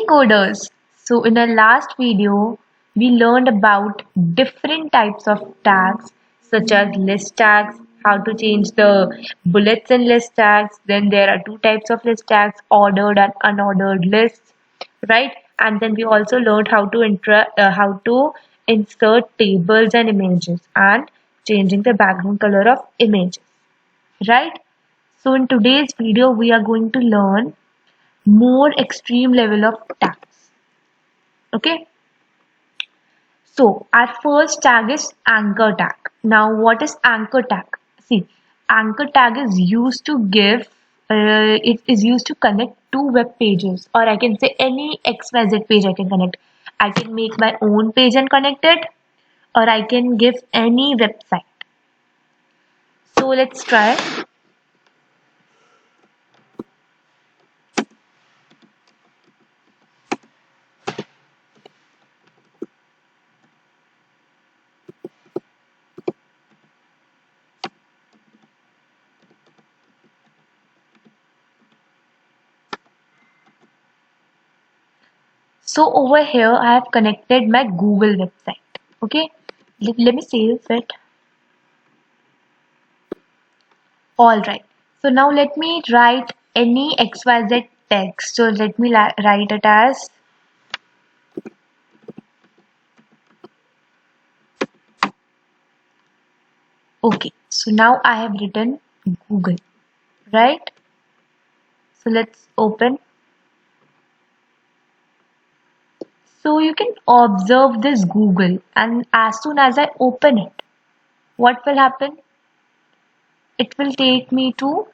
Hey coders! So in our last video, we learned about different types of tags such as list tags, how to change the bullets in list tags. Then there are two types of list tags, ordered and unordered lists, right? And then we also learned how to insert tables and images and changing the background color of images, right? So in today's video, we are going to learn more extreme level of tags. Okay, so our first tag is anchor tag. Now what is anchor tag? See, anchor tag is used to it is used to connect two web pages, or I can say any XYZ page I can connect. I can make my own page and connect it, or I can give any website. So let's try. So over here I have connected my Google website. Okay, let me save it. Alright, so now let me write any XYZ text. So let me write it as okay. So now I have written Google, right? So let's open. So you can observe this Google, and as soon as I open it, what will happen? It will take me to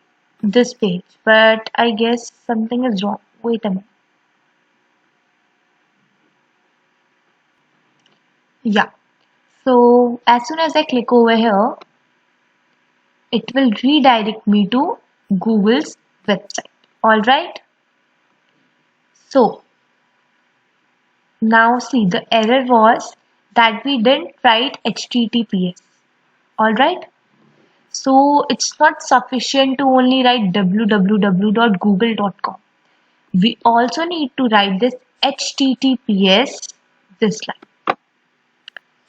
this page, but I guess something is wrong. Wait a minute. Yeah. So as soon as I click over here, it will redirect me to Google's website. Alright. So now see, the error was that we didn't write HTTPS. Alright. So it's not sufficient to only write www.google.com. We also need to write this HTTPS, this line.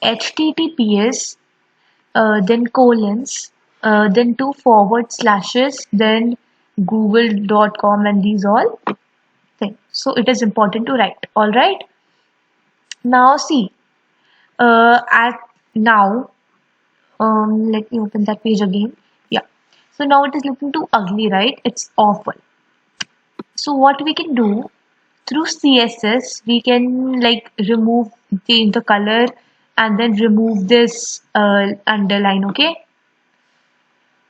HTTPS, then colons, then two forward slashes, then google.com, and these all things. So it is important to write. All right. Now see, at now, let me open that page again. Yeah. So now it is looking too ugly, right? It's awful. So what we can do through CSS, we can like change the color and then remove this underline. Okay.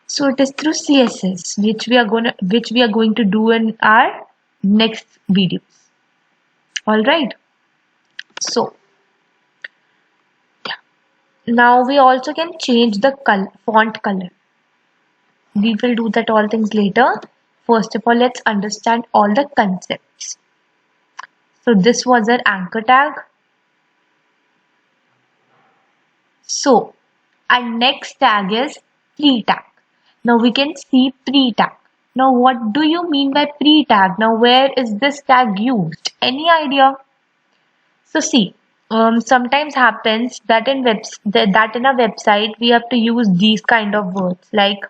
So it is through CSS, which we are going to do in our next videos. All right. So now we also can change the font color. We will do that all things later. First of all, let's understand all the concepts. So this was our anchor tag. So our next tag is pre-tag. Now we can see pre-tag. Now what do you mean by pre-tag? Now where is this tag used? Any idea? So see, sometimes happens that in a website we have to use these kind of words like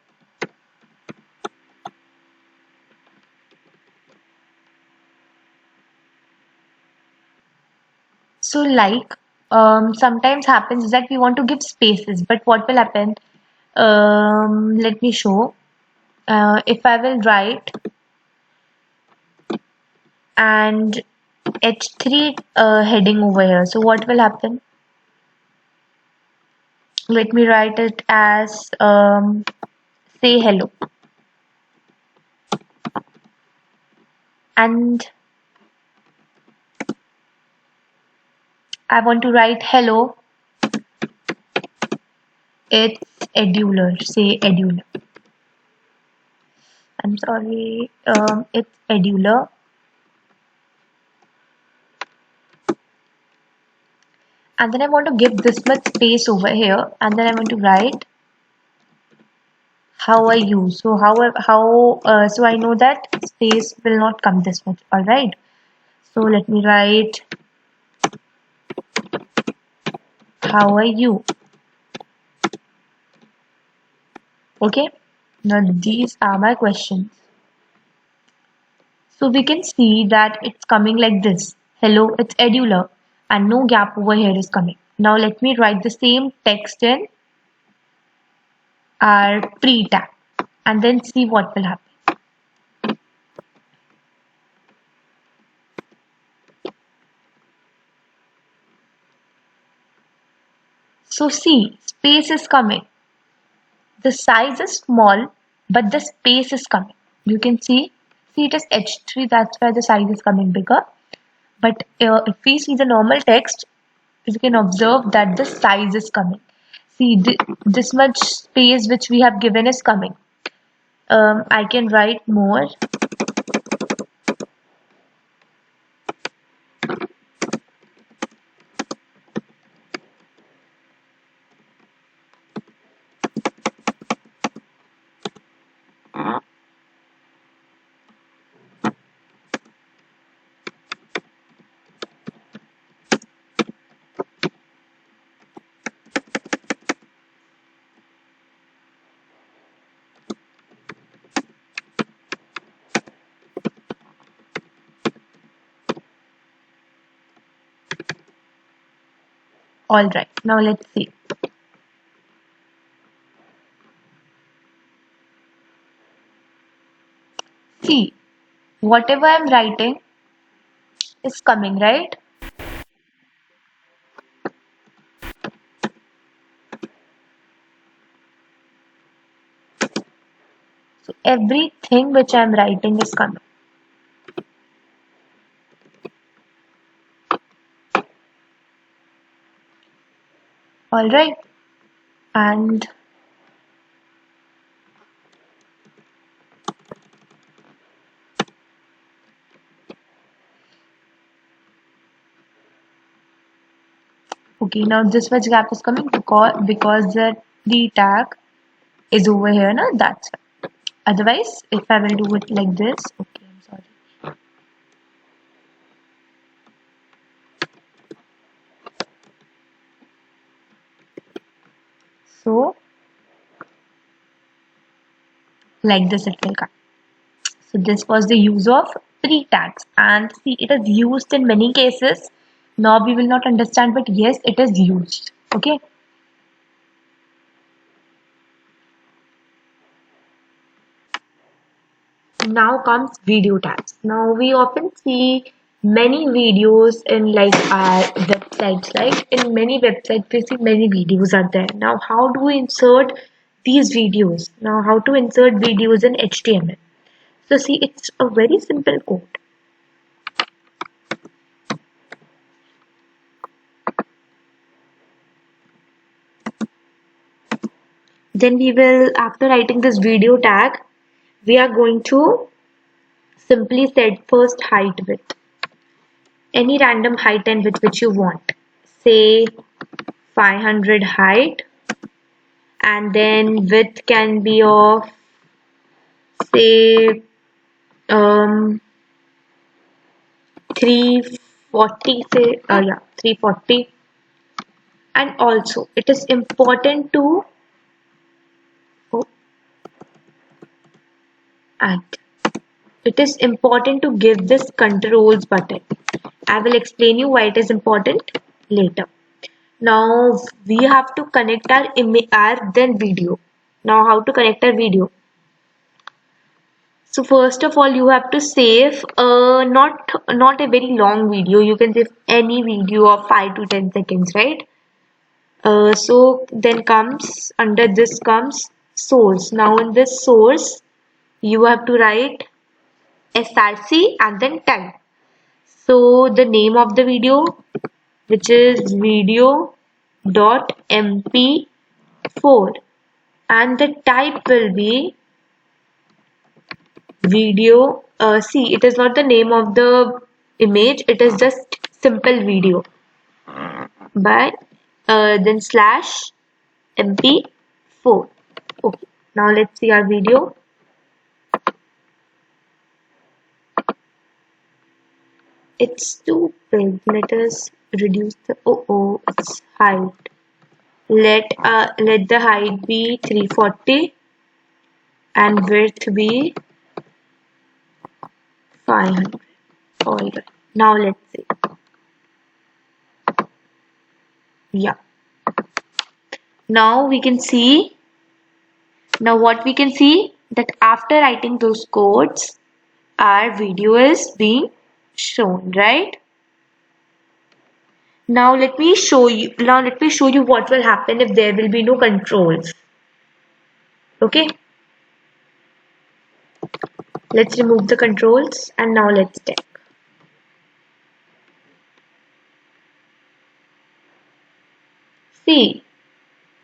sometimes happens that we want to give spaces, but what will happen? Let me show. If I will write and H3 heading over here, so what will happen? Let me write it as say hello, and I want to write hello. It's edular. Say edular. I'm sorry. It's edular. And then I want to give this much space over here, and then I want to write how I use. So so I know that space will not come this much. All right. So let me write, how are you? Okay, now these are my questions. So we can see that it's coming like this. Hello, it's Edula, and no gap over here is coming. Now let me write the same text in our pre-tag and then see what will happen. So see, space is coming. The size is small, but the space is coming. You can see it is H3, that's why the size is coming bigger. But if we see the normal text, you can observe that the size is coming. See, this much space which we have given is coming. I can write more. Alright, now let's see. See, whatever I'm writing is coming, right? So everything which I'm writing is coming. Alright, and okay, now this much gap is coming because the tag is over here, na? That's why. Otherwise, if I will do it like this, okay, I'm sorry. So, like this it will come. So this was the use of pre-tags, and see, it is used in many cases. Now we will not understand, but yes, it is used. Okay. Now comes video tags. Now we often see many videos in like our websites, right? In many websites, we see many videos are there. Now, how do we insert these videos? Now, how to insert videos in HTML? So see, it's a very simple code. Then we will, after writing this video tag, we are going to simply set first height width. Any random height and width which you want. Say 500 height, and then width can be of say 340, say 340. And also it is important to oh, and it is important to give this controls button. I will explain you why it is important later. Now we have to connect our image, our then video. Now how to connect our video? So first of all, you have to save not a very long video. You can save any video of 5 to 10 seconds, right? So then comes under this comes source. Now in this source, you have to write src and then tag. So the name of the video, which is video.mp4, and the type will be video. See, it is not the name of the image, it is just simple video. But then slash mp4. Okay, now let's see our video. It's too big. Let us reduce the its height. Let the height be 340 and width be 500. Alright. Now let's see. Yeah. Now we can see. Now what we can see that after writing those codes, our video is being shown, right? Now let me show you. Now let me show you what will happen if there will be no controls. Okay. Let's remove the controls and now let's check. See,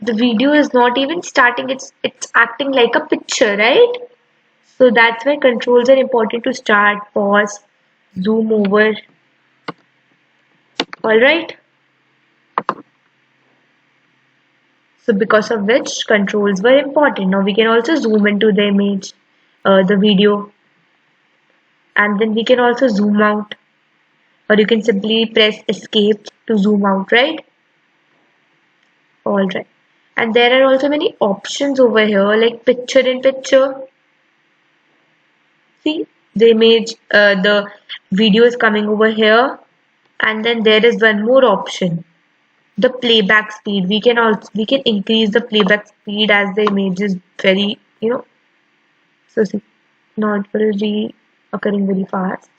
the video is not even starting. It's acting like a picture, right? So that's why controls are important to start, pause, zoom over. All right. So because of which controls were important. Now we can also zoom into the image, the video, and then we can also zoom out, or you can simply press escape to zoom out, right? All right. And there are also many options over here, like picture in picture. See, the image, the video is coming over here, and then there is one more option, the playback speed. We can increase the playback speed as the image is very, so see, not very occurring very fast.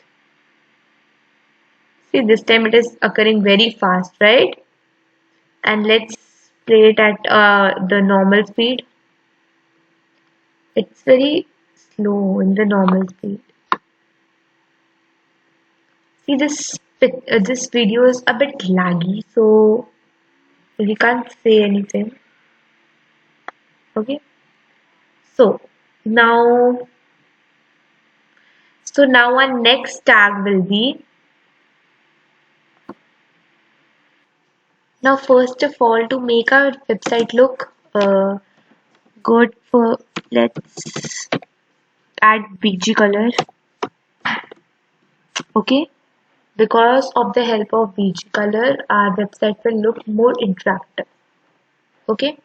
See, this time it is occurring very fast, right? And let's play it at the normal speed. It's very slow in the normal speed. See, this video is a bit laggy, so we can't say anything. Okay. So now, our next tag will be. Now, first of all, to make our website look good, let's add BG color. Okay, because of the help of BG color, our website will look more interactive. Okay.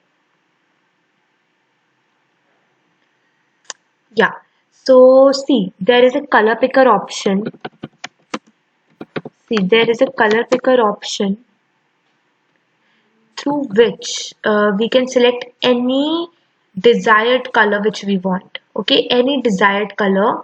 Yeah. So see, there is a color picker option. See, there is a color picker option through which we can select any desired color which we want. Okay, any desired color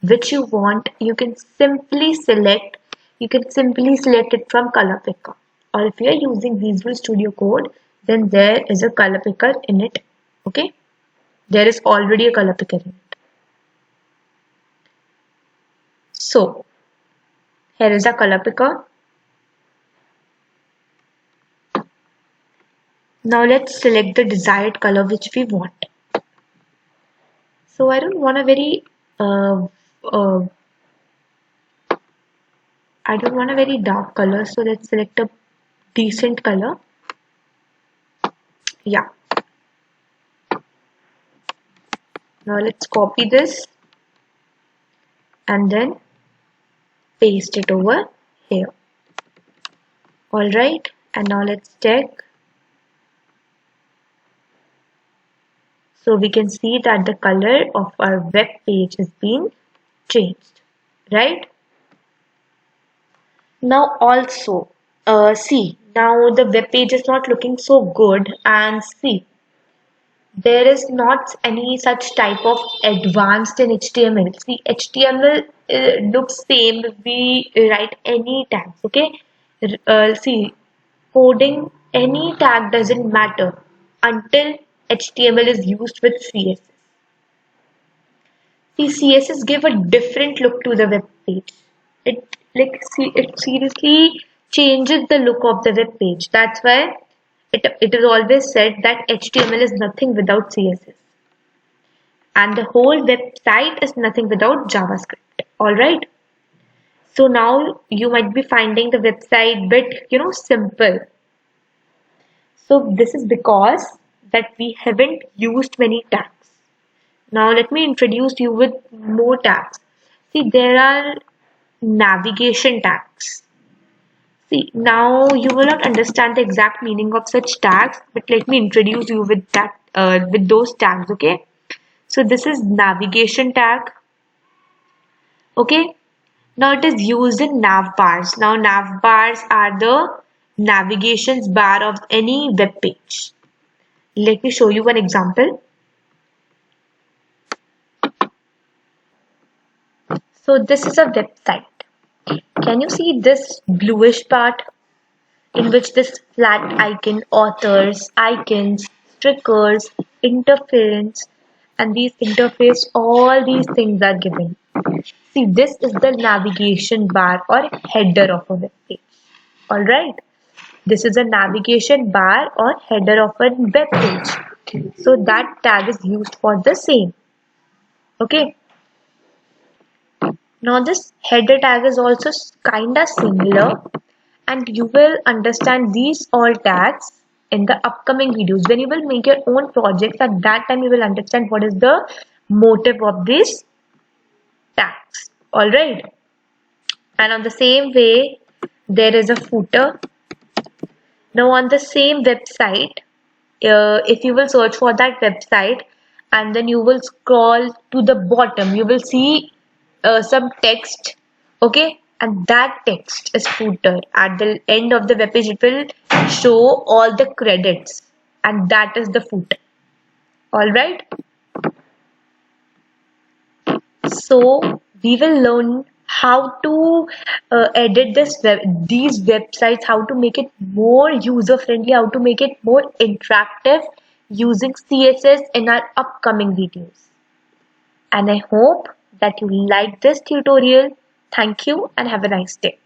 which you want, you can simply select. You can simply select it from color picker. Or if you are using Visual Studio Code, then there is a color picker in it. Okay, there is already a color picker in it. So here is a color picker. Now let's select the desired color which we want. So I don't want a very I don't want a very dark color, so let's select a decent color. Yeah. Now let's copy this and then paste it over here. Alright, and now let's check. So we can see that the color of our web page is being changed, right? Now also, see, now the web page is not looking so good, and see, there is not any such type of advanced in HTML. See, HTML looks same if we write any tags, okay? See, coding any tag doesn't matter until HTML is used with CSS. See, CSS give a different look to the web page. It seriously changes the look of the web page. That's why it is always said that HTML is nothing without CSS. And the whole website is nothing without JavaScript. Alright. So now you might be finding the website bit, simple. So this is because that we haven't used many tags. Now let me introduce you with more tags. See, there are navigation tags. See, now you will not understand the exact meaning of such tags, but let me introduce you with that with those tags, okay? So this is navigation tag, okay? Now it is used in nav bars. Now nav bars are the navigations bar of any web page. Let me show you one example. So this is a website. Can you see this bluish part in which this flat icon, authors, icons, stickers, interference, and these interface, all these things are given. See, this is the navigation bar or header of a web page. Alright, this is a navigation bar or header of a web page. So that tag is used for the same. Okay. Now this header tag is also kinda similar, and you will understand these all tags in the upcoming videos. When you will make your own projects, at that time you will understand what is the motive of these tags. Alright. And on the same way, there is a footer. Now on the same website, if you will search for that website and then you will scroll to the bottom, you will see some text, okay, and that text is footer. At the end of the web page it will show all the credits, and that is the footer. All right, so we will learn how to edit these websites, how to make it more user friendly, how to make it more interactive using CSS in our upcoming videos. And I hope that you like this tutorial. Thank you and have a nice day.